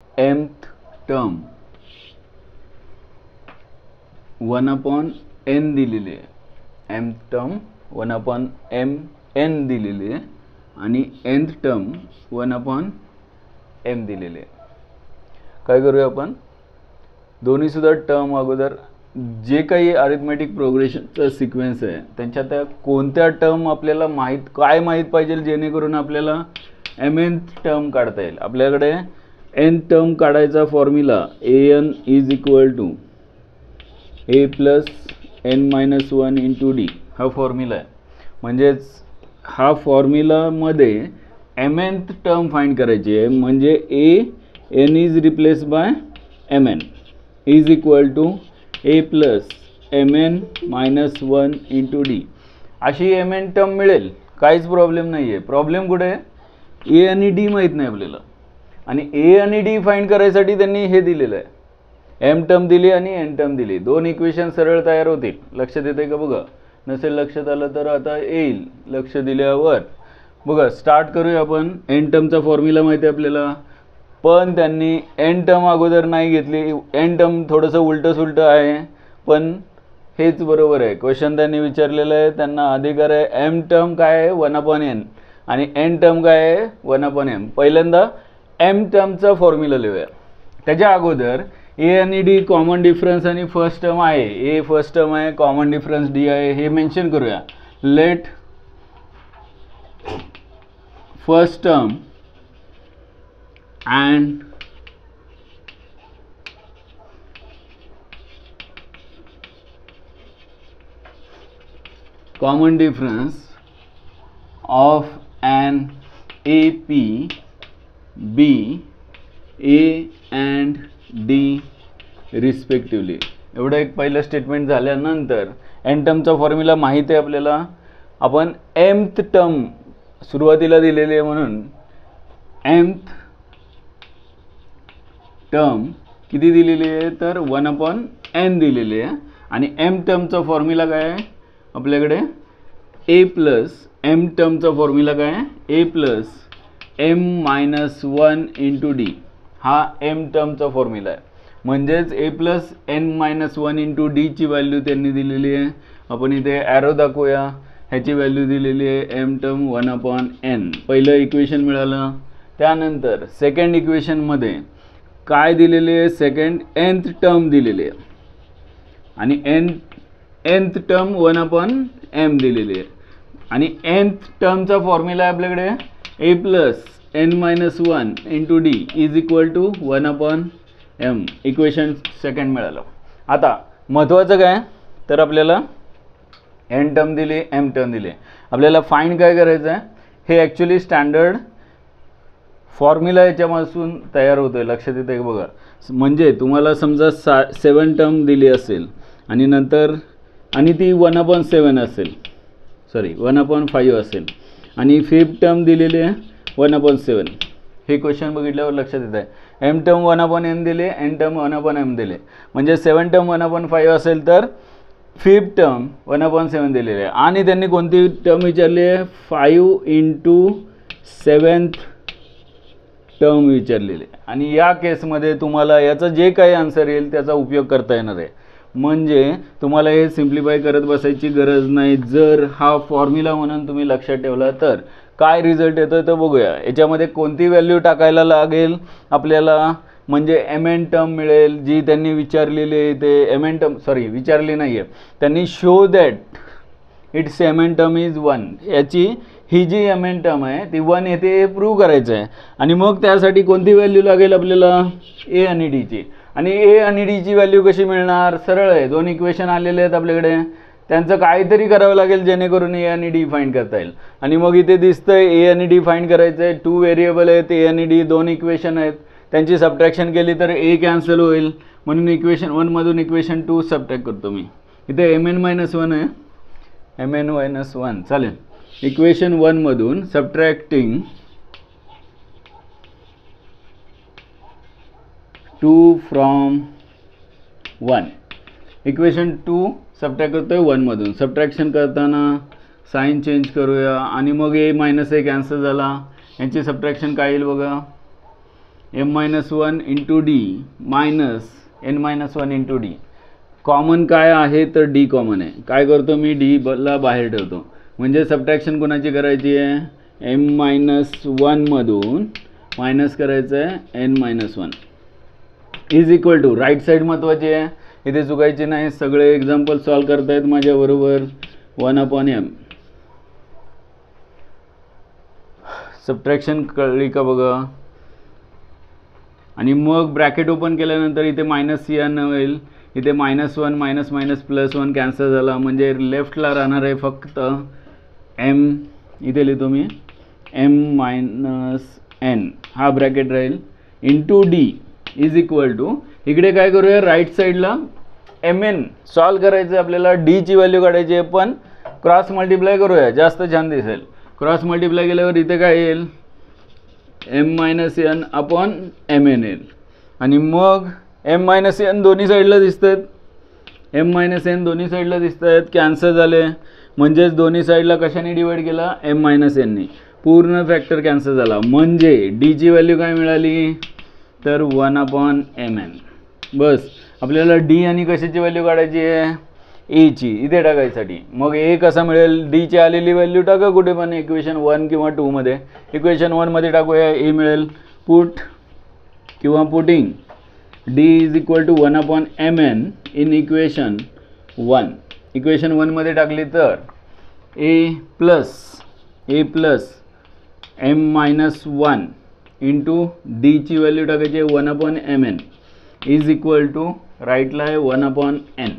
mth term 1/n दिलेली आहे, mth term 1/mn दिलेली आहे आणि nth टर्म 1/m दिलेली आहे. काय करूया आपण, दोन्ही सुद्धा टर्म अगोदर जे काही अरिथमेटिक प्रोग्रेशनचा सिक्वेन्स आहे त्यांच्यात कोणत्या टर्म आपल्याला काय माहीत पाहिजे जेणेकरून आपल्याला mnth टर्म काढता येईल. आपल्याकडे n टर्म काढायचा formula an is equal to a plus n-1 into D हा फॉर्म्युला आहे. म्हणजेच हा फॉर्म्युलामध्ये mnth टर्म फाइंड करायची आहे. म्हणजे a n is replace by mn is equal to a plus mn-1 into d अशी mn टर्म मिळेल, काहीच प्रॉब्लेम नाही आहे. प्रॉब्लेम कुठे आहे, ए आणि डी माहीत नाही आपल्याला, आणि ए आणि डी फाइंड करायसाठी त्यांनी हे दिलेलं आहे, एम टर्म दिली आणि एन टर्म दिली. दोन इक्वेशन सरळ तयार होतील. लक्षात येते का बघा, नसेल लक्षात आलं तर आता येईल लक्ष दिल्यावर. बघा स्टार्ट करूया आपण. एन टर्मचा फॉर्म्युला माहिती आहे आपल्याला, पण त्यांनी एन टर्म अगोदर नाही घेतली. एन टर्म थोडंसं उलटं सुलटं आहे, पण हेच बरोबर आहे. क्वेश्चन त्यांनी विचारलेलं आहे, त्यांना अधिकार आहे. एम टर्म काय आहे 1/n आणि एन टर्म काय आहे 1/m. पहिल्यांदा एम टर्मचा फॉर्म्युला लिहूया. त्याच्या अगोदर ए आणि डी कॉमन डिफरन्स आणि फर्स्ट टर्म आहे, ए फर्स्ट टर्म आहे, कॉमन डिफरन्स डी आहे, हे मेन्शन करूया. Let first term and common difference of an AP, B, A and D respectively. एवढं एक पहिलं स्टेटमेंट झाल्यानंतर एन टर्मचा फॉर्म्युला माहिती आहे आपल्याला. आपण mth टर्म सुरुवातीला दिलेली आहे म्हणून mth टर्म किती दिलेली आहे तर 1/n दिलेली आहे. आणि m टर्मचा फॉर्म्युला काय आहे आपल्याकडे, a प्लस m टर्मचा फॉर्म्युला काय आहे, a plus m-1 into D हा m टर्मचा फॉर्म्युला आहे. म्हणजेच a प्लस n-1 इंटू डीची व्हॅल्यू त्यांनी दिलेली आहे. आपण इथे ॲरो दाखवूया, ह्याची व्हॅल्यू दिलेली आहे m टर्म 1/n. पहिलं इक्वेशन मिळालं. त्यानंतर सेकंड इक्वेशनमध्ये काय दिलेले आहे, सेकंड nth टर्म दिलेली आहे आणि nth टर्म 1/m दिलेली आहे. आणि nth टर्मचा फॉर्म्युला आहे आपल्याकडे a plus n-1 into D is equal to 1/m. Equation second मिळालं. आता महत्त्वाचं काय तर आपल्याला n टर्म दिली, m टर्म दिली. आपल्याला फाइंड काय करायचं आहे, हे ॲक्च्युली स्टँडर्ड फॉर्म्युला याच्यापासून तयार होतो आहे. लक्षात येतं आहे बघा. म्हणजे तुम्हाला समजा 7 टर्म दिली असेल आणि नंतर आणि ती 1/7 असेल, सॉरी 1/5 असेल आणि 5th टर्म दिलेली आहे 1/7. हे क्वेश्चन बघितल्यावर लक्षात येत आहे. एम टर्म 1/n दिले, एन टर्म 1/m दिले. म्हणजे 7 टर्म 1/5 असेल तर 5th टर्म 1/7 दिलेली आहे. आणि त्यांनी कोणती टर्म विचारली आहे, 5 इंटू 7th टर्म विचारलेले. आणि या केसमध्ये तुम्हाला याचा जे काही आन्सर येईल त्याचा उपयोग करता येणार आहे. म्हणजे तुम्हाला हे सिम्प्लिफाय करत बसायची गरज नाही. जर हा फॉर्म्युला म्हणून तुम्ही लक्षात ठेवला तर काय रिझल्ट येतो तर बघूया. याच्यामध्ये कोणती व्हॅल्यू टाकायला लागेल आपल्याला, म्हणजे mn टर्म मिळेल जी त्यांनी विचारलेली आहे. ते mn टर्म सॉरी विचारली नाही आहे, त्यांनी show that it's mn term is 1. याची ही जी mn टर्म आहे ती 1 येते हे प्रूव्ह करायचं आहे. आणि मग त्यासाठी कोणती व्हॅल्यू लागेल आपल्याला, ए आणि डीची. आणि ए आणि डीची व्हॅल्यू कशी मिळणार, सरळ आहे. दोन इक्वेशन आलेले आहेत आपल्याकडे, त्यांचं काहीतरी करावं लागेल जेणेकरून ए आणि डी फाइंड करता येईल. आणि मग इथे दिसतंय ए आणि डी फाइंड करायचं आहे. 2 व्हेरिएबल आहेत, ए आणि डी, 2 इक्वेशन आहेत. त्यांची सबट्रॅक्शन केली तर ए कॅन्सल होईल, म्हणून इक्वेशन 1 मधून इक्वेशन 2 सबट्रॅक्ट करतो मी. इथे mn-1 आहे, mn-1 चालेल. इक्वेशन 1 मधून सबट्रॅक्टिंग 2 फ्रॉम 1. इक्वेशन 2 सबट्रॅक्ट करतोय 1 मधून. सबट्रॅक्शन करताना साइन चेंज करूया आणि मग a - a कॅन्सल झाला. यांची सबट्रॅक्शन काय येईल बघा, m-1 into D minus n-1 into D. Common काय आहे तर डी कॉमन आहे. काय करतो मी, डी ला बाहेर ठेवतो. म्हणजे सबट्रॅक्शन कोणाची करायची आहे, m-1 मधून मायनस करायचं आहे n-1 is equal to, right side महत्त्वाची आहे, इथे चुकायची नाही. सगळे एक्झाम्पल सॉल्व करतायत माझ्याबरोबर. 1/m. सबट्रॅक्शन कळली का बघा. आणि मग ब्रॅकेट ओपन केल्यानंतर इथे -n होईल, इथे -1 मायनस मायनस +1 कॅन्सल झाला. म्हणजे लेफ्टला राहणार आहे फक्त m, इथे लिहितो मी m-n हा ब्रॅकेट राहील into D is equal to, इकडे काय करूया, राईट साईडला mn सॉल्व करायचं आहे आपल्याला, डी ची व्हॅल्यू काढायची आहे, पण क्रॉस मल्टिप्लाय करूया, जास्त छान दिसेल. क्रॉस मल्टिप्लाय केल्यावर इथे काय येईल, m-n अपॉन mn येईल. आणि मग m-n दोन्ही साईडला दिसत आहेत, m-n दोन्ही साईडला दिसत आहेत, कॅन्सल झाले. म्हणजेच दोन्ही साईडला कशाने डिवाइड केला, m-n नी. पूर्ण फॅक्टर कॅन्सल झाला. म्हणजे डी ची व्हॅल्यू काय मिळाली तर 1/mn. बस आपल्याला डी आणि कशाची व्हॅल्यू काढायची आहे, ए ची, इथे टाकायसाठी. मग ए कसा मिळेल, डी ची आलेली व्हॅल्यू टाका कुठे पण, इक्वेशन 1 किंवा 2 मध्ये. इक्वेशन 1 मध्ये टाकूया, ए मिळेल. पुट किंवा putting d is equal to 1/mn in equation 1. Equation 1 मध्ये टाकली तर ए प्लस m-1 इंटू डी ची व्हॅल्यू टाकायची 1/mn इज इक्वल टू, राईटला आहे 1/n.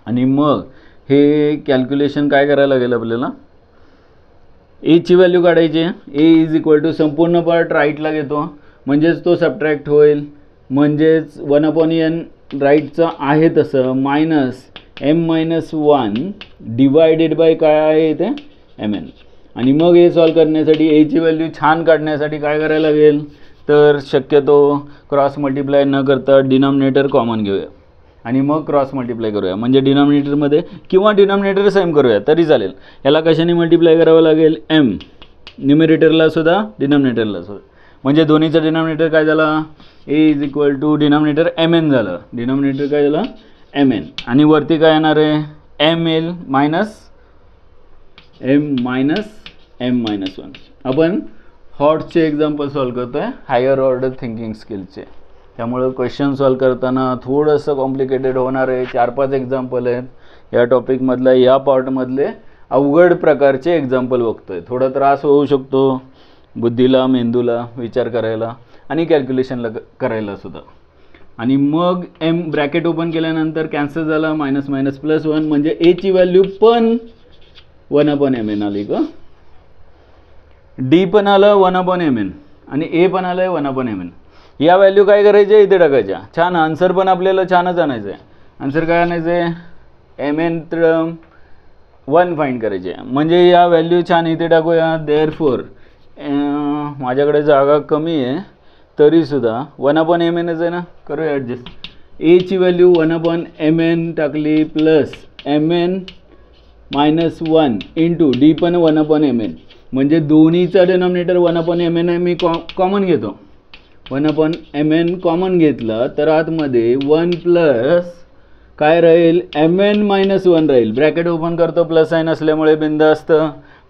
आणि मग हे कॅल्क्युलेशन काय करायला लागेल आपल्याला, ए ची व्हॅल्यू काढायची आहे. ए इज इक्वल टू, संपूर्ण पार्ट राईटला घेतो, म्हणजेच तो सबट्रॅक्ट होईल. म्हणजेच 1/n राईटचं आहे तसं मायनस m-1 डिवायडेड बाय काय आहे इथे mn. आणि मग हे सॉल्व करण्यासाठी ए ची व्हॅल्यू छान काढण्यासाठी काय करायला लागेल तर शक्यतो क्रॉस मल्टिप्लाय न करता डिनॉमिनेटर कॉमन घेऊया आणि मग क्रॉस मल्टिप्लाय करूया. म्हणजे डिनॉमिनेटरमध्ये किंवा डिनॉमिनेटर सेम करूया तरी चालेल. याला कशाने मल्टिप्लाय करावं लागेल, m, न्यूमरेटरला सुद्धा डिनॉमिनेटरला सुद्धा. म्हणजे दोन्हीचं डिनॉमिनेटर काय झाला, A is equal to denominator mn झालं. डिनॉमिनेटर काय झालं mn. आणि वरती काय येणार आहे, m येईल मायनस m-1. आपण हॉटचे एक्झाम्पल सॉल्व करतो आहे, हायर ऑर्डर थिंकिंग स्किलचे. त्यामुळं क्वेश्चन सॉल्व करताना थोडंसं कॉम्प्लिकेटेड होणार आहे. 4-5 एक्झाम्पल आहेत या टॉपिकमधल्या, या पार्टमधले अवघड प्रकारचे एक्झाम्पल बघतोय. थोडा त्रास होऊ शकतो बुद्धीला, मेंदूला विचार करायला आणि कॅल्क्युलेशनला करायला सुद्धा. आणि मग m ब्रॅकेट ओपन केल्यानंतर कॅन्सल झाला, मायनस मायनस +1. म्हणजे ए ची व्हॅल्यू पण 1/mn आली का, डी पण आलं 1/mn आणि ए पण आलं आहे 1/mn. या व्हॅल्यू काय करायच्या, इथे टाकायच्या. छान, आन्सर पण आपल्याला छानच आणायचं आहे. आन्सर काय आणायचं आहे, mn 1 फाइंड करायचे. म्हणजे या व्हॅल्यू छान इथे टाकूया. देअरफॉर माझ्याकडे जागा कमी आहे तरीसुद्धा 1/mnच आहे ना, करूया ॲडजस्ट. ए ची व्हॅल्यू 1/mn टाकली प्लस mn-1 इंटू डी पण 1/mn. म्हणजे दोन्हीचा डिनॉमिनेटर 1/mn आहे, मी कॉमन घेतो. 1/mn कॉमन घेतलं तर आतमध्ये 1 प्लस काय राहील, mn-1 राहील. ब्रॅकेट ओपन करतो, प्लस साईन असल्यामुळे बिंदास्त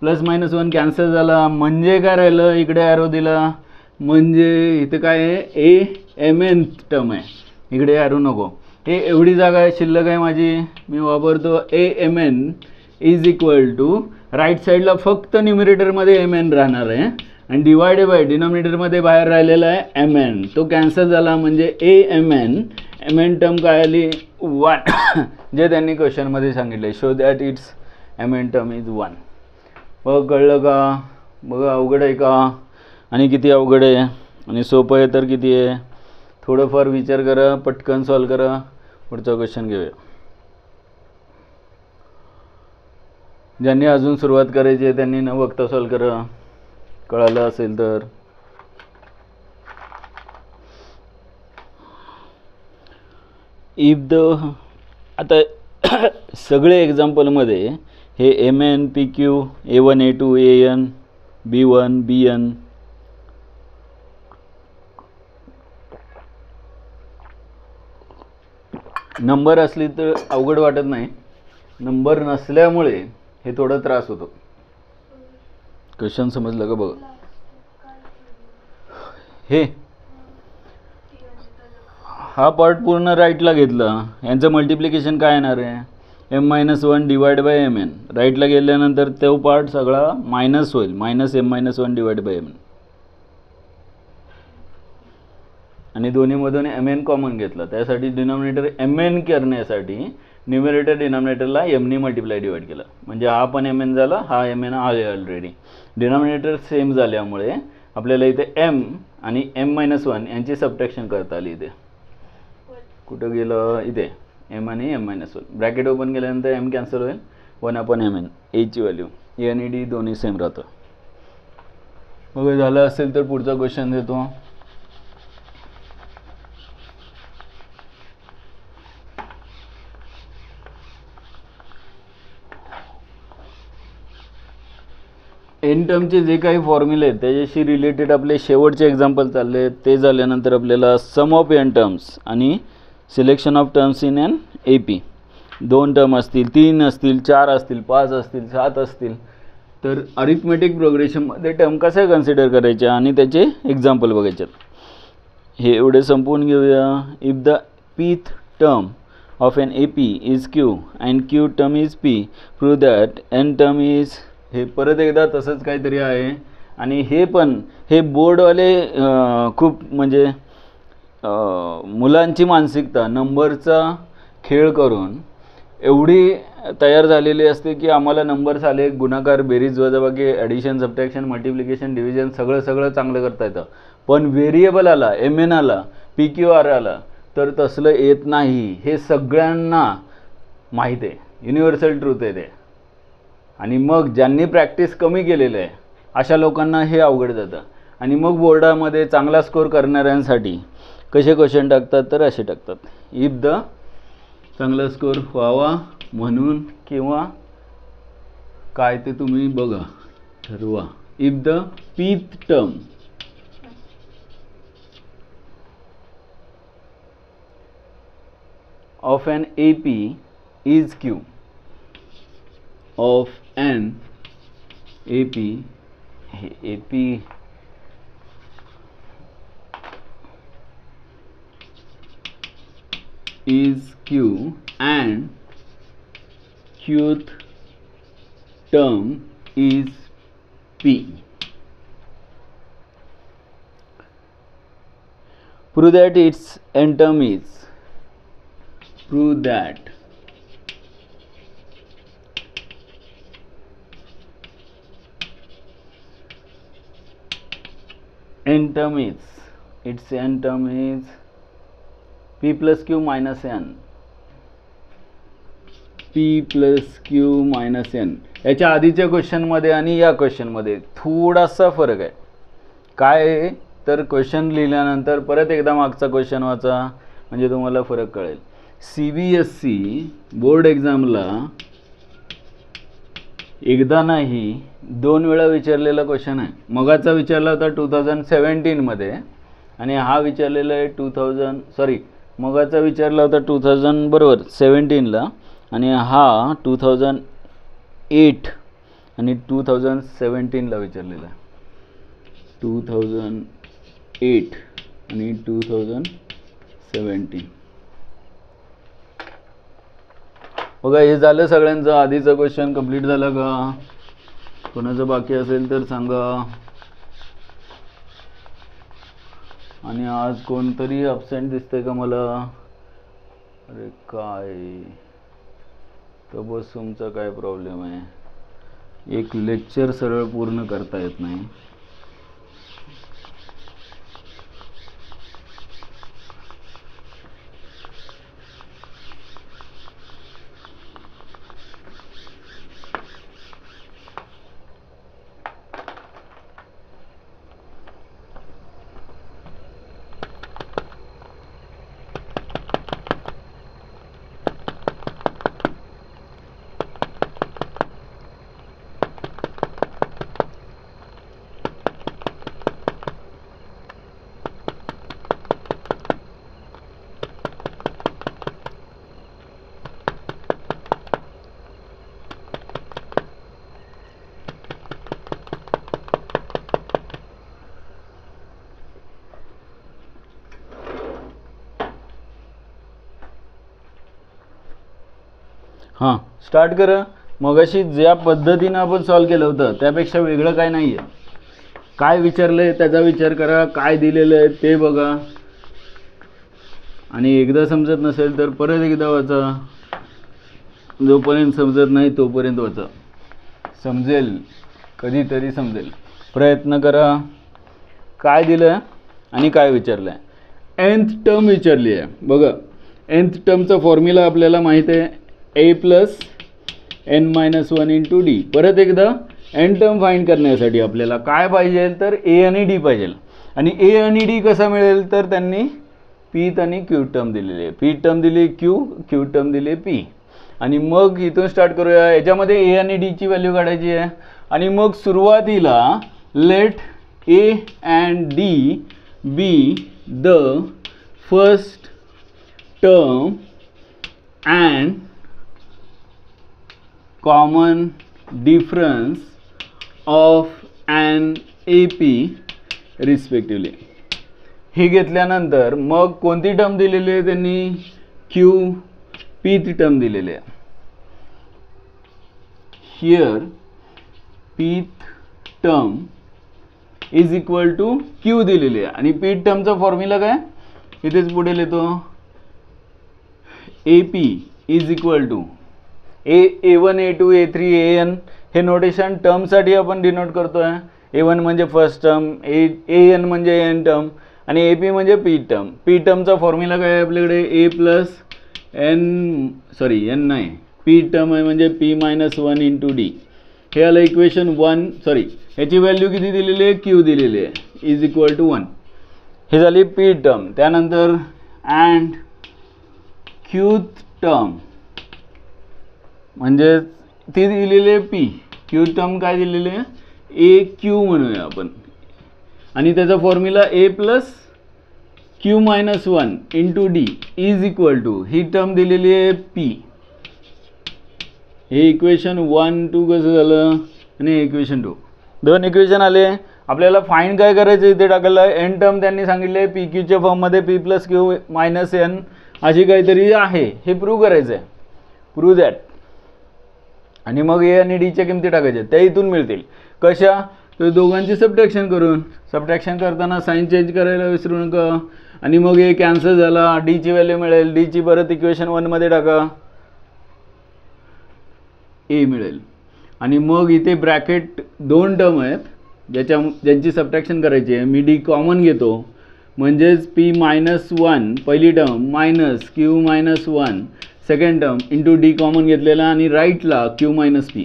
+-1 कॅन्सल झाला. म्हणजे काय राहिलं, इकडे ॲरो दिला, म्हणजे इथे काय आहे, mn टर्म आहे, इकडे ॲरो नको. हे एवढी जागा आहे शिल्लक आहे माझी, मी वापरतो mn is equal to, right साईडला फक्त न्यूमरेटरमध्ये mn राहणार आहे आणि डिवायडेड बाय डिनॉमिनेटरमध्ये बाहेर राहिलेला आहे mn, तो कॅन्सल झाला. म्हणजे mn टर्म काय आली 1 जे त्यांनी क्वेश्चनमध्ये सांगितलं, show that it's mn term is 1. बघ कळलं का, बघा अवघड आहे का आणि किती अवघड आहे आणि सोपं आहे तर किती आहे. थोडंफार विचार करा, पटकन सॉल्व करा. पुढचा क्वेश्चन घेऊया. ज्यांनी अजून सुरुवात करायची आहे त्यांनी न बघता सॉल्व करा, कळालं असेल तर. इफ द, आता सगळे एक्झाम्पलमध्ये हे mn, pq, a1, a2, an, b1, bn number असली तर अवघड वाटत नाही, नंबर नसल्यामुळे हे थोडं त्रास होतो. क्वेश्चन समजलं का बघा. हे हा पार्ट पूर्ण राईटला घेतला, यांचं मल्टिप्लिकेशन काय येणार आहे, m-1 डिवाइड बाय mn. राईटला गेल्यानंतर तो पार्ट सगळा मायनस होईल, -m-1 डिवाइड बाय mn. आणि दोन्हीमधून mn कॉमन घेतला, त्यासाठी डिनॉमिनेटर mn करण्यासाठी न्यूमरेटर डिनॉमिनेटरला m ने मल्टिप्लाय डिवाइड केला, म्हणजे हा पण mn झाला, हा mn आले ऑलरेडी. डिनॉमिनेटर सेम झाल्यामुळे आपल्याला इथे m आणि m-1 यांची सबट्रॅक्शन करता आली. इथे कुठं गेलं, इथे m आणि m-1. ब्रॅकेट ओपन केल्यानंतर m कॅन्सल होईल, 1/mn. a ची व्हॅल्यू a आणि d दोन्ही सेम राहतं. मग झालं असेल तर पुढचा क्वेश्चन देतो. एन टर्मचे जे काही फॉर्म्युले आहेत त्याच्याशी रिलेटेड आपले शेवटचे एक्झाम्पल चालले आहेत. ते झाल्यानंतर आपल्याला सम ऑफ एन टर्म्स आणि selection of terms in an A P. 2 term असतील, 3 असतील, 4 असतील, 5 असतील, 7 असतील, तर अरिथमेटिक प्रोग्रेशनमध्ये टर्म कशा कन्सिडर करायच्या आणि त्याचे एक्झाम्पल बघायचे. हे एवढे संपवून घेऊया. If the pth term of N A P is q and q term is p, prove that n term is, हे परत एकदा तसंच काहीतरी आहे. आणि हे पण हे बोर्डवाले खूप म्हणजे मुलांची मानसिकता नंबरचा खेळ करून एवढी तयार झालेली असते की आम्हाला नंबर्स आले, गुणाकार, बेरीज, वजाबाकी, ॲडिशन, सबट्रॅक्शन, मल्टिप्लिकेशन, डिव्हिजन सगळं चांगलं करता येतं. पण व्हेरिएबल आला, mn आला, pqr आला तर तसलं येत नाही. हे सगळ्यांना माहीत आहे, युनिव्हर्सल ट्रूथ आहे ते. आणि मग ज्यांनी प्रॅक्टिस कमी केलेलं आहे अशा लोकांना हे अवघड जातं. आणि मग बोर्डामध्ये चांगला स्कोर करणाऱ्यांसाठी कसे क्वेश्चन टाकतात तर असे टाकतात. इफ द, चांगला स्कोर व्हावा म्हणून किंवा काय ते तुम्ही बघा ठरवा. If the pth term of an AP is Q, of an AP is Q and qth term is P. Prove that its n term is, prove that n term is, its n term is p plus q minus n, p plus q minus n. याच्या आधीच्या क्वेश्चनमध्ये आणि या क्वेश्चनमध्ये थोडासा फरक आहे. काय तर question लिहिल्यानंतर परत एकदा मागचा क्वेश्चन वाचा म्हणजे तुम्हाला फरक कळेल. CBSE बोर्ड एक्झामला एकदा नाही 2 वेळा विचारलेला क्वेश्चन आहे. मगाचा विचारला होता 2017 मध्ये आणि हा विचारलेला आहे मगाचा विचारला होता 2017ला आणि हा 2008 आणि 2017ला विचारलेला आहे. 2008 आणि 2017. बघा हे झालं सगळ्यांचं. आधीचं क्वेश्चन कंप्लीट झालं का? कोणाचं बाकी असेल तर सांगा. आणि आज कोणतरी अब्सेंट दिसतंय का मला? अरे काय तर बस तुमचा काय प्रॉब्लेम आहे? एक लेक्चर सरळ पूर्ण करता येत नाही. हां स्टार्ट करा. मगाशी ज्या पद्धतीनं आपण सॉल्व केलं होतं त्यापेक्षा वेगळं काय नाही आहे. काय विचारलं आहे त्याचा विचार करा, काय दिलेलं आहे ते बघा, आणि एकदा समजत नसेल तर परत एकदा वाचा. जोपर्यंत समजत नाही तोपर्यंत वाचा. समजेल, कधीतरी समजेल. प्रयत्न करा. काय दिलं आणि काय विचारलं आहे. nth टर्म विचारली आहे बघा. nth टर्मचा फॉर्म्युला आपल्याला माहीत आहे, a plus n minus 1 into D. परत एकदा n टर्म फाइंड करण्यासाठी आपल्याला काय पाहिजे तर a आणि d पाहिजे. आणि a आणि d कसा मिळेल तर त्यांनी p आणि q टर्म दिलेली आहे. p टर्म दिली q टर्म दिली p. आणि मग इथून स्टार्ट करूया. याच्यामध्ये a आणि d ची व्हॅल्यू काढायची आहे. आणि मग सुरुवातीला late a and d be the first term and common difference of an AP respectively. हे घेतल्यानंतर मग कोणती टर्म दिलेली आहे त्यांनी, q p ची टर्म दिलेली आहे. Here p term is equal to q दिलेली आहे. आणि p टर्मचा फॉर्म्युला काय इथेच पुढे लिहितो, AP is equal to a1 a2 a3 an. हे नोटेशन टर्मसाठी आपण डिनोट करतोय. a1 म्हणजे फर्स्ट टर्म, an म्हणजे n टर्म, आणि AP म्हणजे p टर्म. p टर्मचा फॉर्म्युला काय आहे आपल्याकडे, a प्लस n नाही, p टर्म आहे म्हणजे p मायनस 1 इंटू डी. हे आलं इक्वेशन 1. ह्याची व्हॅल्यू किती दिलेली आहे, q दिलेली आहे इज इक्वल टू 1. हे झाली p टर्म. त्यानंतर अँड qth टर्म म्हणजे ती दिलेली आहे p. q टर्म काय दिलेली आहे, aq म्हणूया आपण. आणि त्याचा formula a plus q minus 1 into D is equal to, ही टर्म दिलेली आहे p. हे इक्वेशन 1 2 कसं झालं, आणि इक्वेशन 2 दोन इक्वेशन आले. आपल्याला फाइंड काय करायचं इथे टाकलं आहे, एन टर्म त्यांनी सांगितले पी क्यूच्या फॉर्ममध्ये p plus Q minus n अशी काहीतरी आहे, हे प्रूव्ह करायचं आहे. Prove that. आणि मग ए आणि डीच्या किमती टाकायच्या, त्या इथून मिळतील. कशा तर दोघांची सबट्रॅक्शन करून. सबट्रॅक्शन करताना साईन चेंज करायला विसरू नका. आणि मग ए कॅन्सल झाला, डीची व्हॅल्यू मिळेल, डीची परत इक्वेशन 1 मध्ये टाका, ए मिळेल. आणि मग इथे ब्रॅकेट 2 टर्म आहेत ज्यांची सबट्रॅक्शन करायची आहे. मी डी कॉमन घेतो म्हणजेच p मायनस 1 पहिली term minus q minus 1 second term into D common घेतलेला, आणि राईटला q मायनस p.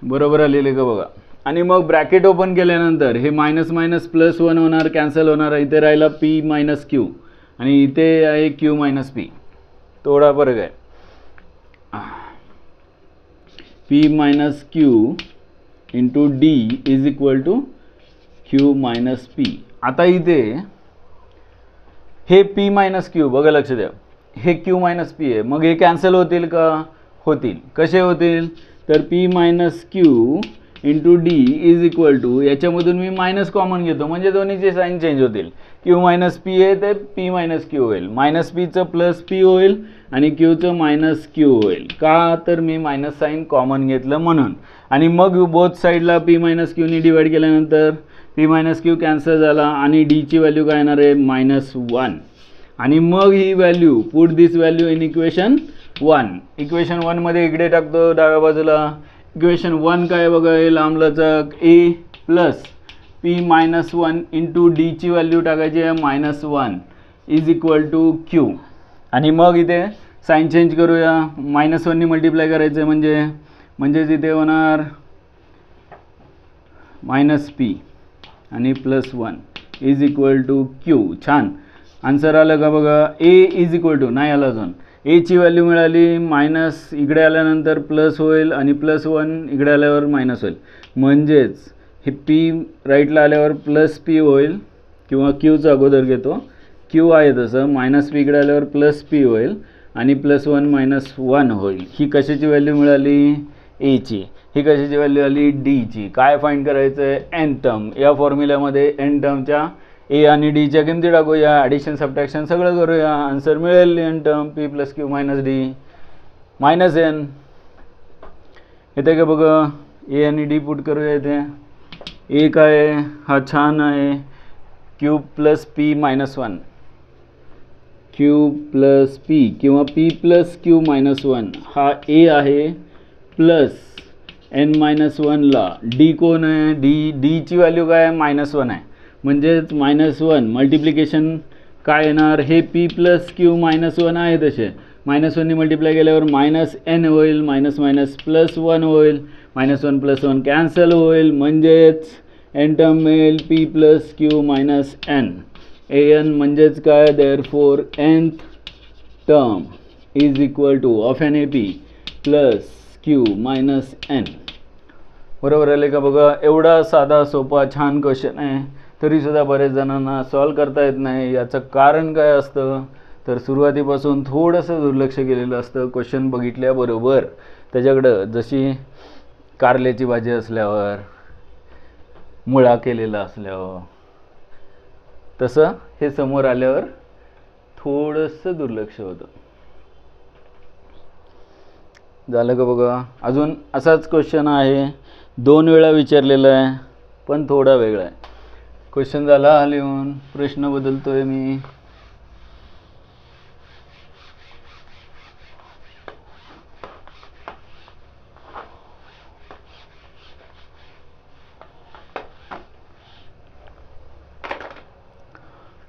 बरोबर आलेले का बघा. आणि मग ब्रॅकेट ओपन केल्यानंतर हे मायनस मायनस प्लस 1 होणार, कॅन्सल होणार. इथे राहिला p मायनस q आणि इथे आहे q मायनस p. थोडा फरक आहे. p minus q into D is equal to q minus p. आता इथे हे p मायनस q बघा, लक्ष द्या, हे q मायनस p आहे. मग हे कॅन्सल होतील का, होतील. कसे होतील तर p minus q into D is equal to, याच्यामधून मी मायनस कॉमन घेतो म्हणजे दोन्हीचे साईन चेंज होतील. q मायनस p आहे तर p मायनस q होईल, मायनस pचं प्लस p होईल आणि qचं मायनस q होईल. का तर मी मायनस साईन कॉमन घेतलं म्हणून. आणि मग बोथ साईडला p मायनस क्यूनी डिवाइड केल्यानंतर p मायनस क्यू कॅन्सल झाला आणि डीची व्हॅल्यू काय येणार आहे मायनस 1. आणि मग ही value put this value in equation 1. Equation 1 मध्ये इकडे टाकतो डाव्या बाजूला. इक्वेशन 1 काय बघा, हे लांबलचक a plus p minus 1 into डीची व्हॅल्यू टाकायची आहे minus 1 is equal to q. आणि मग इथे साईन चेंज करूया, मायनस 1नी मल्टिप्लाय करायचं आहे म्हणजेच इथे होणार मायनस p आणि plus 1 is equal to q. छान आन्सर आलं का बघा. a इज इक्वल टू नाही आला अजून, a ची व्हॅल्यू मिळाली, मायनस इकडे आल्यानंतर प्लस होईल आणि प्लस 1 इकडे आल्यावर मायनस होईल. म्हणजेच हे p राईटला आल्यावर प्लस p होईल, किंवा qचा अगोदर घेतो, q आहे तसं, मायनस p इकडे आल्यावर प्लस p होईल आणि प्लस 1 मायनस 1 होईल. ही कशाची व्हॅल्यू मिळाली, a ची. ही कशाची व्हॅल्यू आली, d ची. काय फाइंड करायचं आहे, n टर्म. या फॉर्म्युल्यामध्ये n टर्मच्या ए आणि डीच्या किमती टाकूया, ॲडिशन सबट्रॅक्शन सगळं करूया, आन्सर मिळेल n term p plus q minus d. Minus n येते का बघा. ए आणि डी पुट करूया इथे. ए काय आहे, हा छान आहे cube plus P minus one, Q plus P किंवा P plus Q minus one हा ए आहे, प्लस एन मायनस वनला डी कोण आहे, डीची व्हॅल्यू काय आहे मायनस वन आहे. म्हणजेच मायनस वन मल्टिप्लिकेशन काय येणार, हे P plus Q minus one आहे तसे मायनस वनने मल्टिप्लाय केल्यावर मायनस एन होईल, मायनस मायनस प्लस वन होईल, minus one plus one cancel होईल, म्हणजेच एन टर्म मिळेल P plus Q minus N. A N म्हणजेच काय, therefore nth term is equal to of N A P plus Q minus N. बरोबर आले का बघा. एवढा साधा सोपा छान क्वेश्चन आहे, तरीसुद्धा बरेच जणांना सॉल्व करता येत नाही. याचं कारण काय असतं, तर सुरुवातीपासून थोडंसं दुर्लक्ष केलेलं असतं क्वेश्चन बघितल्याबरोबर. त्याच्याकडं जशी कारल्याची भाजी असल्यावर, मुळा केलेला असल्यावर, तसं हे समोर आल्यावर थोडंसं दुर्लक्ष होतं. झालं का बघा. अजून असाच क्वेश्चन आहे, 2 वेळा विचारलेला आहे पण थोडा वेगळा आहे. क्वेश्चन झाला लिहून, प्रश्न बदलतोय मी.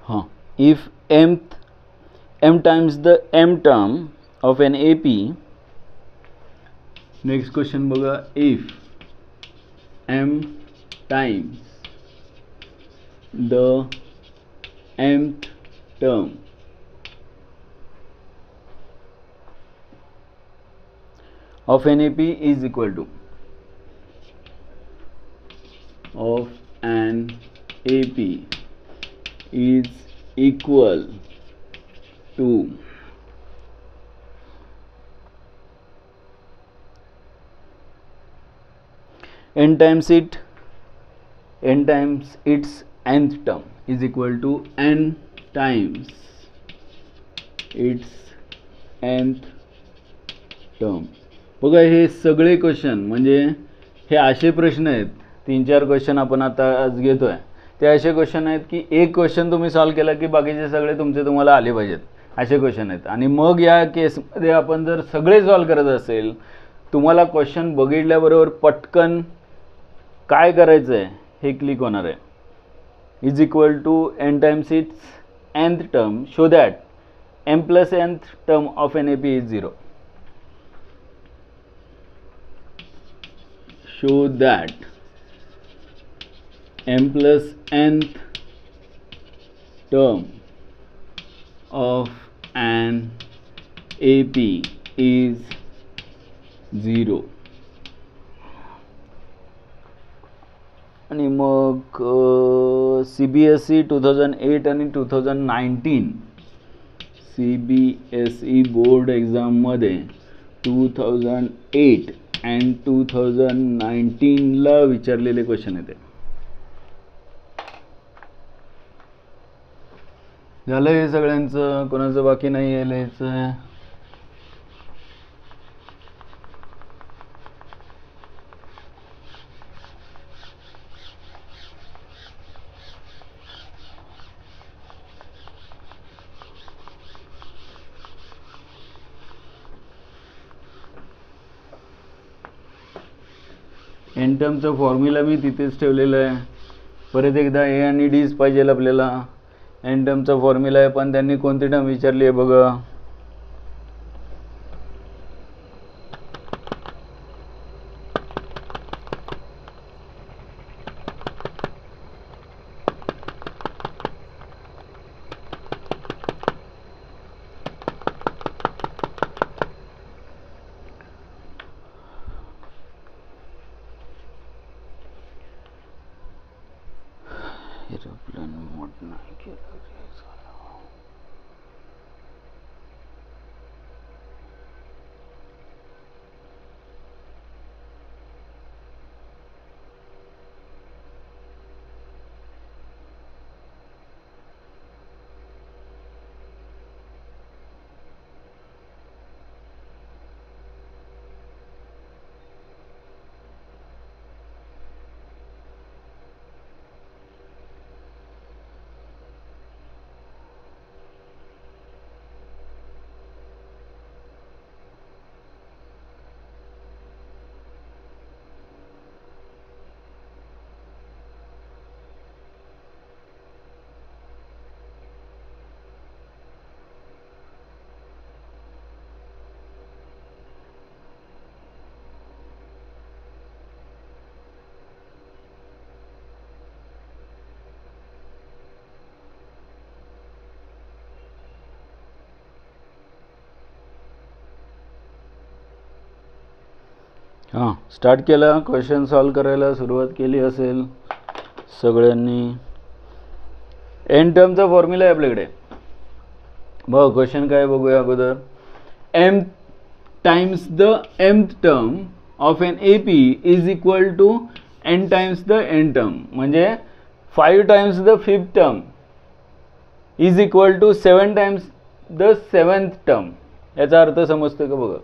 हां, if m times the m term of an AP. Next question बघा. If m times the mth term of an AP is equal to n times its nth term is equal to n times its nth term. बघा हे सगळे question म्हणजे हे असे प्रश्न आहेत, 3-4 question आपण आता आज घेतोय, ते असे क्वेश्चन आहेत की एक क्वेश्चन तुम्ही सॉल्व केला की बाकीचे सगळे तुम्हाला आले पाहिजेत, असे क्वेश्चन आहेत. आणि मग या केसमध्ये आपण जर सगळे सॉल्व करत असेल, तुम्हाला क्वेश्चन बघितल्याबरोबर पटकन काय करायचं आहे हे क्लिक होणार आहे. Is equal to n times its nth term, show that m plus nth term of an AP is 0. show that m plus nth term of an AP is 0. आणि मग CBSE 2008 आणि 2019 CBSE बोर्ड एक्झाममध्ये 2008 and 2019ला विचारलेले question येते. झालं हे सगळ्यांचं, कोणाचं बाकी नाही आहे लिहायचं. एन टर्मचा फॉर्म्युला मी तिथेच ठेवलेला आहे. परत एकदा ए आणि डीज पाहिजे आपल्याला. एन टर्मचा फॉर्म्युला आहे पण त्यांनी कोणती टर्म विचारली आहे बघा. एरोप्लेन मोड नाही केलं. हां, स्टार्ट केला, क्वेश्चन सॉल्व करायला सुरुवात केली असेल सगळ्यांनी. एन टर्मचा फॉर्म्युला आहे आपल्याकडे. बघ क्वेश्चन काय बघूया अगोदर. M times the mth term of an AP is equal to n times the n term, म्हणजे 5 times the 5th term is equal to 7 times the 7th term. याचा अर्थ समजतो का बघा.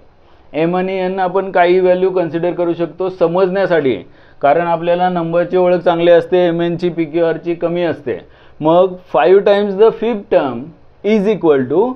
एम आणि एन आपण काही व्हॅल्यू कन्सिडर करू शकतो समजण्यासाठी, कारण आपल्याला नंबरची ओळख चांगली असते, एम एनची PQRची कमी असते. मग 5 times the 5th term is equal to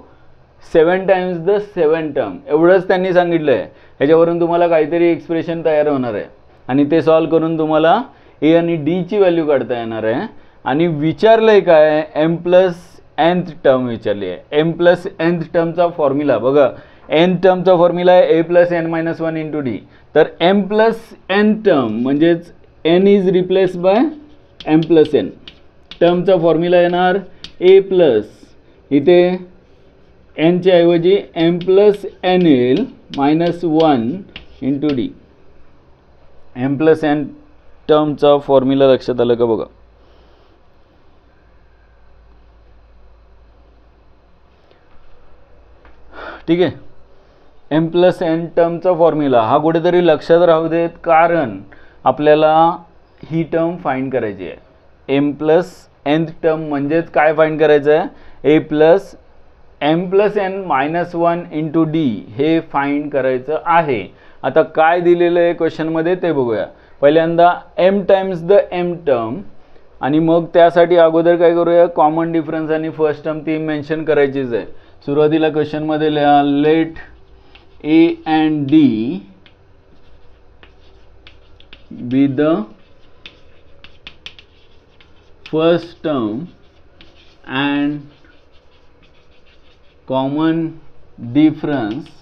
7 times the 7th term, एवढंच त्यांनी सांगितलं आहे. ह्याच्यावरून तुम्हाला काहीतरी एक्सप्रेशन तयार होणार आहे आणि ते सॉल्व करून तुम्हाला ए आणि डीची व्हॅल्यू काढता येणार आहे. आणि विचारलं आहे काय, एम प्लस nth टर्म विचारली आहे. एम प्लस nth टर्मचा फॉर्म्युला बघा. n टर्मचा फॉर्म्युला आहे A plus n minus 1 into D. तर m प्लस n टर्म म्हणजेच n is replace by m plus n. टर्मचा फॉर्म्युला येणार ए प्लस, इथे n च्या ऐवजी m प्लस n येईल minus 1 into D. m plus n टर्मचा फॉर्म्युला लक्षात आलं का बघा. ठीक आहे. एम प्लस एन टर्मचा फॉर्म्युला हा कुठेतरी लक्षात राहू देत, कारण आपल्याला ही टर्म फाइंड करायची आहे. एम प्लस nth टर्म म्हणजेच काय फाइंड करायचं आहे, A plus M plus N minus 1 into D हे फाइंड करायचं आहे. आता काय दिलेलं आहे क्वेश्चनमध्ये ते बघूया. पहिल्यांदा m times the M term, आणि मग त्यासाठी अगोदर काय करूया, कॉमन डिफरन्स आणि फर्स्ट टर्म ती मेन्शन करायचीच आहे. सुरुवातीला क्वेश्चनमध्ये लिहा, let a and d be the first term and common difference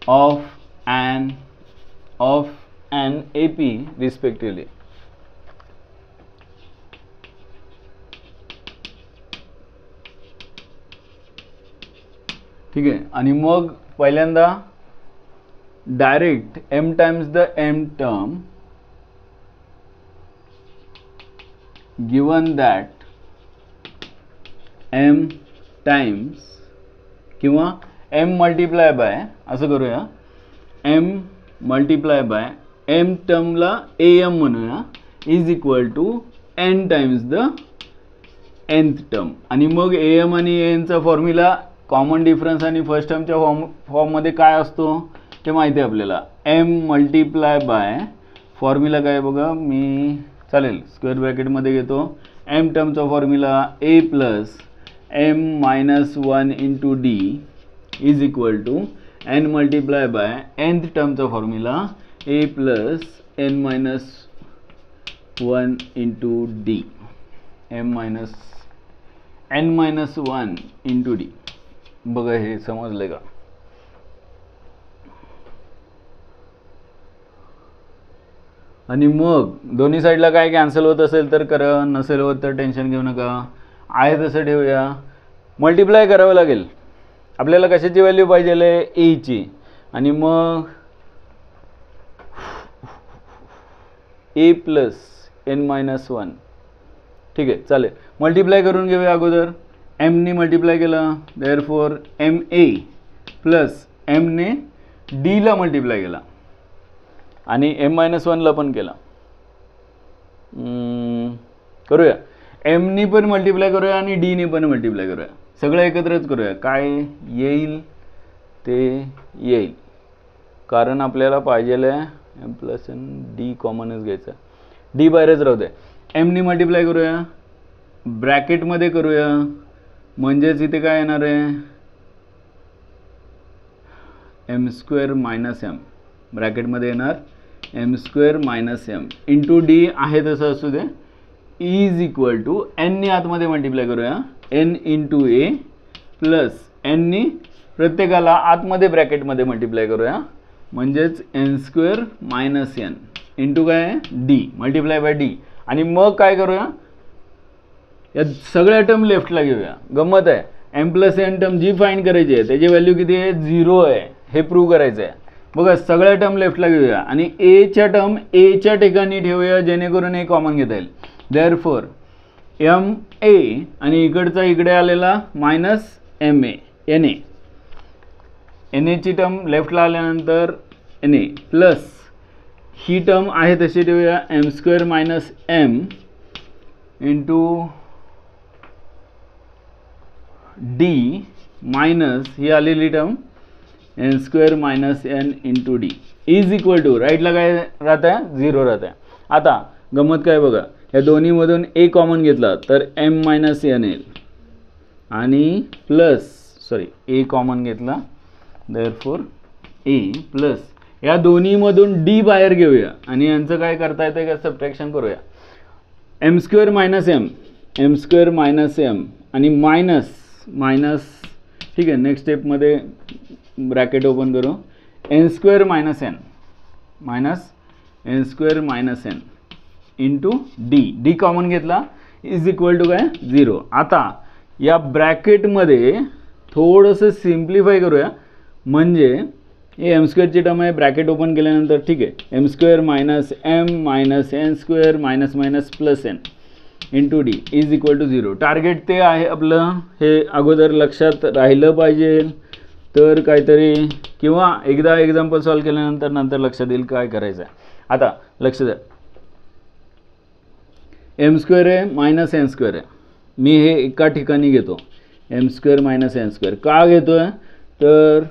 of an AP respectively. ठीक आहे. आणि मग पहिल्यांदा direct m times the m term given that m times किंवा m मल्टिप्लाय बाय, असं करूया, m मल्टिप्लाय बाय m टर्मला am म्हणूया, is equal to n times the nth term. आणि मग am आणि nचा फॉर्म्युला कॉमन डिफरन्स आणि फर्स्ट टर्मच्या फॉर्ममध्ये काय असतो ते माहिती आहे आपल्याला. m मल्टिप्लाय बाय फॉर्म्युला काय बघा, मी चालेल स्क्वेअर ब्रॅकेटमध्ये घेतो. m टर्मचा formula A plus m minus 1 into D is equal to n multiply by nth टर्मचा formula A plus n minus 1 into D, n minus 1 into D. बघा हे समजलं का. आणि मग दोन्ही साईडला काय कॅन्सल होत असेल तर करा, नसेल होत तर टेन्शन घेऊ नका, आहे तसं ठेवूया. मल्टिप्लाय करावं लागेल आपल्याला. कशाची व्हॅल्यू पाहिजे, ए ची. आणि मग ए प्लस एन मायनस 1. ठीक आहे, चालेल. मल्टिप्लाय करून घेऊया अगोदर. एमने मल्टिप्लाय केलं, देअरफॉर एम ए प्लस एमने डीला मल्टिप्लाय केला आणि एम मायनस 1ला पण केला. करूया, एमनी पण मल्टिप्लाय करूया आणि डीने पण मल्टिप्लाय करूया. सगळं एकत्रच करूया. काय येईल ते येईल, कारण आपल्याला पाहिजेल आहे एम प्लस एन, डी कॉमनच घ्यायचं. डी बाहेरच राहू दे. एमनी मल्टिप्लाय करूया, ब्रॅकेटमध्ये करूया, म्हणजेच इथे काय येणार आहे, एम स्क्वेअर मायनस एम, ब्रॅकेटमध्ये येणार m square minus M into d आहे तसं असू दे, इज इक्वल टू एननी आतमध्ये मल्टिप्लाय करूया, एन इंटू ए प्लस एननी प्रत्येकाला आतमध्ये ब्रॅकेटमध्ये मल्टिप्लाय करूया, म्हणजेच n square minus N into काय डी, मल्टिप्लाय बाय डी. आणि मग काय करूया, या सगळ्या टर्म लेफ्टला घेऊया. गंमत आहे, एम प्लस एन टर्म जी फाइंड करायची आहे त्याची व्हॅल्यू किती आहे, 0 आहे, हे प्रूव्ह करायचं आहे. बघा सगळ्या टर्म लेफ्टला घेऊया आणि एच्या टर्म एच्या ठिकाणी ठेवूया जेणेकरून ए कॉमन घेता येईल. देअरफॉर एम ए आणि इकडचा इकडे आलेला minus M A N A, N एची टर्म लेफ्टला आल्यानंतर एन ए प्लस ही टर्म आहे तशी ठेवूया M square minus M into D minus ही आलेली term N square minus N into D is equal to राईटला काय राहत आहे 0 राहत आहे. आता गंमत काय बघा, या दोन्हीमधून ए कॉमन घेतला तर एम मायनस एन येईल आणि प्लस ए कॉमन घेतला देअरफॉर ए प्लस या दोन्हीमधून डी बाहेर घेऊया आणि यांचं काय करता येतं का सबट्रॅक्शन करूया. M square minus m, m square minus m आणि मायनस मायनस ठीक आहे. नेक्स्ट स्टेपमध्ये ब्रॅकेट ओपन करू n square minus n minus N square minus N into d, d common घेतला इज इक्वल टू काय 0. आता या ब्रॅकेटमध्ये थोडंसं सिम्प्लिफाय करूया म्हणजे हे एम स्क्वेअरची टर्म आहे ब्रॅकेट ओपन केल्यानंतर ठीक आहे M square minus m minus N square minus minus plus n into D is equal to 0. Target ते आहे आपलं, हे अगोदर लक्षात राहिलं पाहिजे तर काहीतरी किंवा एकदा एक्झाम्पल सॉल्व केल्यानंतर नंतर लक्षात येईल काय करायचं आहे. आता लक्ष द्या एम स्क्वेअर आहे मायनस एन स्क्वेअर आहे, मी हे एका ठिकाणी घेतो m square minus N square का घेतो आहे तर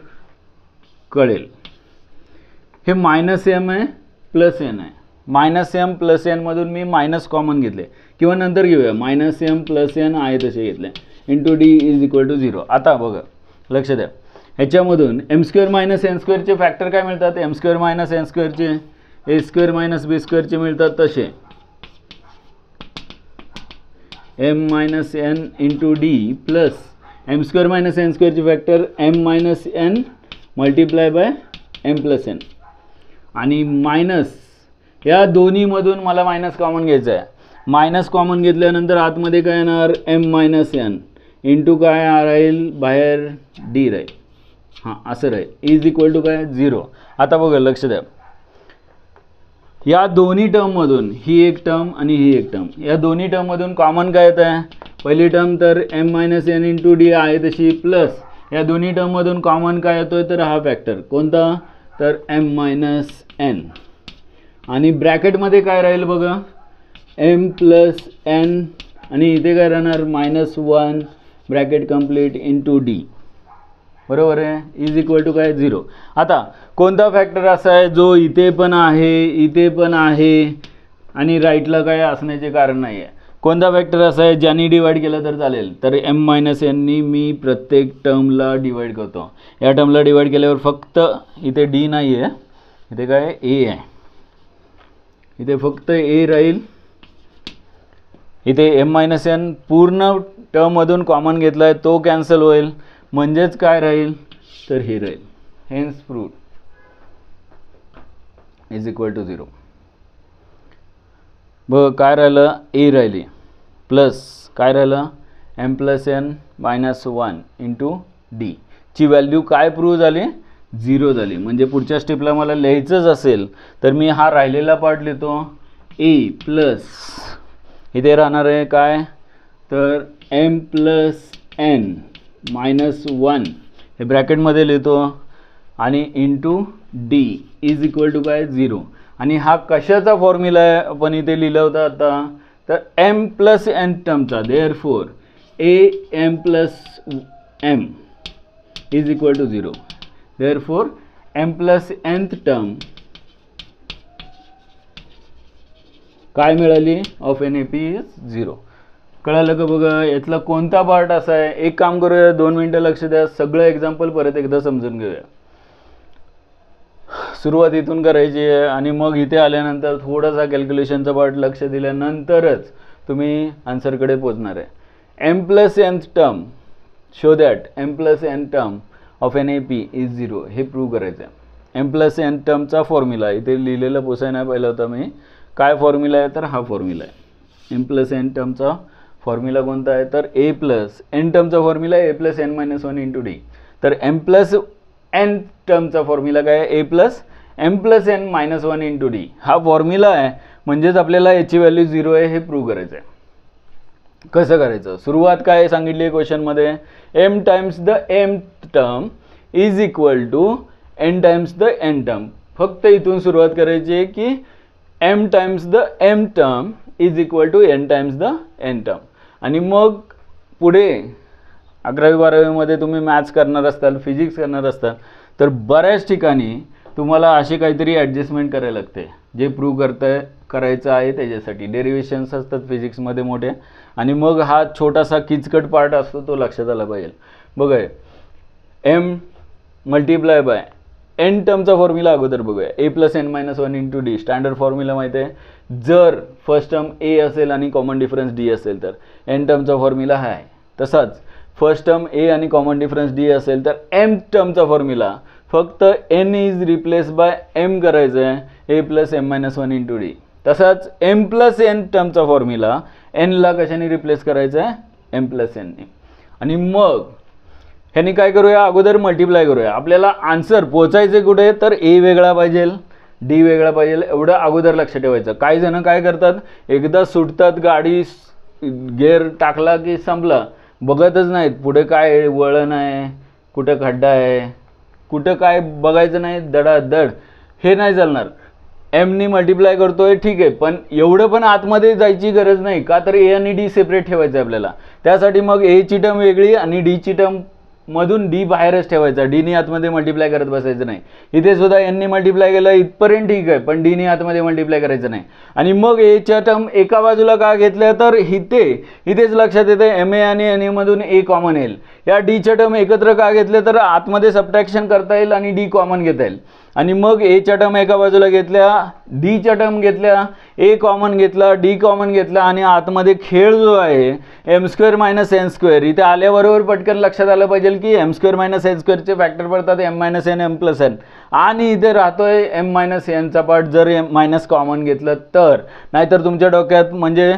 कळेल हे मायनस एम आहे प्लस एन आहे, मायनस एम प्लस एनमधून मी मायनस कॉमन घेतले किंवा नंतर घेऊया मायनस एम प्लस एन आहे तसे घेतले into D is equal to 0. आता बघा लक्ष द्या ह्याच्यामधून एम स्क्वेअर मायनस एन स्क्वेअरचे फॅक्टर काय मिळतात, एम स्क्वेअर मायनस एन स्क्वेअरचे ए स्क्वेअर मायनस बी स्क्वेअरचे मिळतात तसे M minus N into D plus M square minus N स्क्वेअरचे factor M minus N multiply by M plus N आणि minus या दोन्हीमधून मला मायनस कॉमन घ्यायचं आहे. मायनस कॉमन घेतल्यानंतर आतमध्ये काय येणार एम मायनस एन इंटू काय राहील बाहेर डी राहील, हां असं राहील इज इक्वल टू काय 0. आता बघा लक्ष द्या या दोन्ही टर्ममधून ही एक टर्म आणि ही एक टर्म या दोन्ही टर्ममधून कॉमन काय येतं आहे, पहिली टर्म तर m minus N into d आहे तशी प्लस या दोन्ही टर्ममधून कॉमन काय येतोय तर हा फॅक्टर कोणता तर एम मायनस एन आणि ब्रॅकेटमध्ये काय राहील बघा एम प्लस एन आणि इथे काय राहणार -1 ब्रॅकेट कंप्लीट इंटू डी बरोबर आहे इज इक्वल टू काय 0. आता कोणता फॅक्टर असा आहे जो इथे पण आहे आणि राईटला काय असण्याचे कारण नाही आहे, कोणता फॅक्टर असा आहे ज्यांनी डिवाइड केलं तर चालेल तर एम मायनस एननी मी प्रत्येक टर्मला डिवाइड करतो. या टर्मला डिवाइड केल्यावर फक्त इथे डी नाही आहे इथे काय ए आहे, इथे फक्त ए राहील, इथे एम मायनस एन पूर्ण टर्ममधून कॉमन घेतला आहे तो कॅन्सल होईल म्हणजेच काय राहील तर हे राहील hence proved is equal to 0. बघ काय राहिलं ए राहिली प्लस काय राहिलं m plus N -1 into d ची व्हॅल्यू काय प्रूव्ह झाली 0 झाली. म्हणजे पुढच्या स्टेपला मला लिहायचंच असेल तर मी हा राहिलेला पार्ट लिहितो ए प्लस इथे राहणार आहे काय तर एम प्लस एन -1 हे ब्रॅकेटमध्ये लिहितो आणि into D is equal to काय 0. आणि हा कशाचा फॉर्म्युला आहे आपण इथे लिहिला होता आता तर एम प्लस एन टर्मचा therefore A M plus M is equal to 0. Therefore M plus nth term काय मिळाली of N A P is 0. कळालं का बघा यातला कोणता पार्ट असा आहे. एक काम करूया 2 मिनटं लक्ष द्या सगळं एक्झाम्पल परत एकदा समजून घेऊया. सुरुवात इथून करायची आहे आणि मग इथे आल्यानंतर थोडासा कॅल्क्युलेशनचा पार्ट लक्ष दिल्यानंतरच तुम्ही आन्सरकडे पोहोचणार आहे. M plus nth term show that M plus N term of N A P is 0 हे प्रूव्ह करायचं आहे. एम प्लस एन टर्मचा फॉर्म्युला इथे लिहिलेला पोसाय नाही पाहिला होता मी काय फॉर्म्युला आहे तर हा फॉर्म्युला आहे. एम प्लस एन टर्मचा फॉर्म्युला कोणता आहे तर ए प्लस एन टर्मचा formula A plus N -1 into D. तर एम प्लस एन टर्मचा फॉर्म्युला काय आहे, A plus M plus N minus one into D हा फॉर्म्युला आहे. म्हणजेच आपल्याला याची व्हॅल्यू 0 आहे हे प्रूव्ह करायचं आहे. कसं करायचं, सुरुवात काय सांगितली आहे क्वेश्चनमध्ये, M times the M term is equal to N times the N term. फक्त इथून सुरुवात करायची आहे की M times the M term is equal to N times the N term. आणि मग पुढे 11वी-12वीमध्ये तुम्ही मॅथ्स करणार असताल, फिजिक्स करणार असताल, तर बऱ्याच ठिकाणी तुम्हाला अशी काहीतरी ॲडजस्टमेंट करायला लागते जे प्रूव्ह करायचं आहे त्याच्यासाठी. डेरिव्हेशन्स असतात फिजिक्समध्ये मोठे, आणि मग हा छोटासा किचकट पार्ट असतो तो लक्षात आला पाहिजे. बघा, एम मल्टिप्लाय बाय एन टर्मचा फॉर्म्युला अगोदर बघूया. A plus N minus one into D standard formula माहिती आहे. जर फर्स्ट टर्म ए असेल आणि कॉमन डिफरन्स डी असेल तर एन टर्मचा फॉर्म्युला हा आहे. तसाच फर्स्ट टर्म ए आणि कॉमन डिफरन्स डी असेल तर एम टर्मचा फॉर्म्युला फक्त N is replace by M करायचं आहे, A plus M minus one into D. तसाच एम प्लस एन टर्मचा फॉर्म्युला एनला कशाने रिप्लेस करायचं आहे, एम प्लस एनने. आणि मग ह्यानी काय करूया, अगोदर मल्टिप्लाय करूया. आपल्याला आन्सर पोचायचे कुठे, तर ए वेगळा पाहिजे, डी वेगळा पाहिजे, एवढं अगोदर लक्ष ठेवायचं. काही जण काय करतात, एकदा सुटतात, गाडी गेअर टाकला की संपला, बघतच नाहीत पुढे काय वळण आहे, कुठं खड्डा आहे, कुठं काय बघायचं नाही, दडादड. हे नाही चालणार. एमनी मल्टिप्लाय करतोय ठीक आहे, पण एवढं पण आतमध्ये जायची गरज नाही का, तर ए आणि डी सेपरेट ठेवायचं आहे आपल्याला. त्यासाठी मग ए ची टर्म वेगळी आणि डी ची टर्म मधून डी बाहेरच ठेवायचा, डीनी आतमध्ये मल्टिप्लाय करत बसायचं नाही. इथे सुद्धा एननी मल्टिप्लाय केलं इथपर्यंत ठीक आहे, पण डीनी आतमध्ये मल्टिप्लाय करायचं नाही. आणि मग एच्या टर्म एका बाजूला का घेतल्या, तर इथेच लक्षात येते एम ए आणि एन ए मधून ए कॉमन येईल. या डीच्या टर्म एकत्र का घेतले, तर आतमध्ये सबट्रॅक्शन करता येईल आणि डी कॉमन घेता येईल. आणि मग एच्या टर्म एका बाजूला घेतल्या, डीच्या टर्म घेतल्या, ए कॉमन घेतला, डी कॉमन घेतला, आणि आतमध्ये खेळ जो आहे M square minus N square, इथे आल्याबरोबर पटकन लक्षात आलं पाहिजे की एम स्क्वेअर मायनस एन स्क्वेअरचे फॅक्टर पडतात M minus N M plus N, आणि इथे राहतोय एम मायनस एनचा पार्ट जर एम मायनस कॉमन घेतलं तर. नाहीतर तुमच्या डोक्यात म्हणजे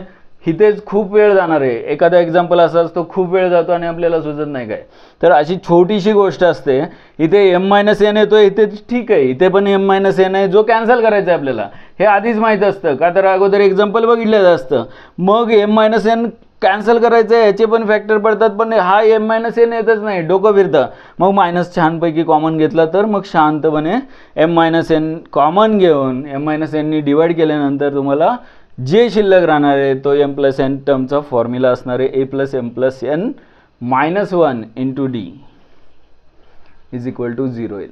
इथेच खूप वेळ जाणार आहे. एखादा एक्झाम्पल असा असतो खूप वेळ जातो आणि आपल्याला सुचत नाही काय. तर अशी छोटीशी गोष्ट असते. इथे एम मायनस एन येतोय, इथे ठीक आहे, इथे पण एम मायनस एन आहे जो कॅन्सल करायचा आहे आपल्याला, हे आधीच माहीत असतं का, तर अगोदर एक्झाम्पल बघितलं असतं. मग एम मायनस एन कॅन्सल करायचं आहे, याचे पण फॅक्टर पडतात, पण हा एम मायनस एन येतच नाही, डोकं फिरतं. मग मायनस छानपैकी कॉमन घेतला तर मग शांतपणे एम मायनस एन कॉमन घेऊन एम मायनस एननी डिवाईड केल्यानंतर तुम्हाला जे शिल्लक राहणार आहे तो एम प्लस एन टर्मचा फॉर्म्युला असणार आहे, A plus M plus N minus one into D is equal to 0 येईल.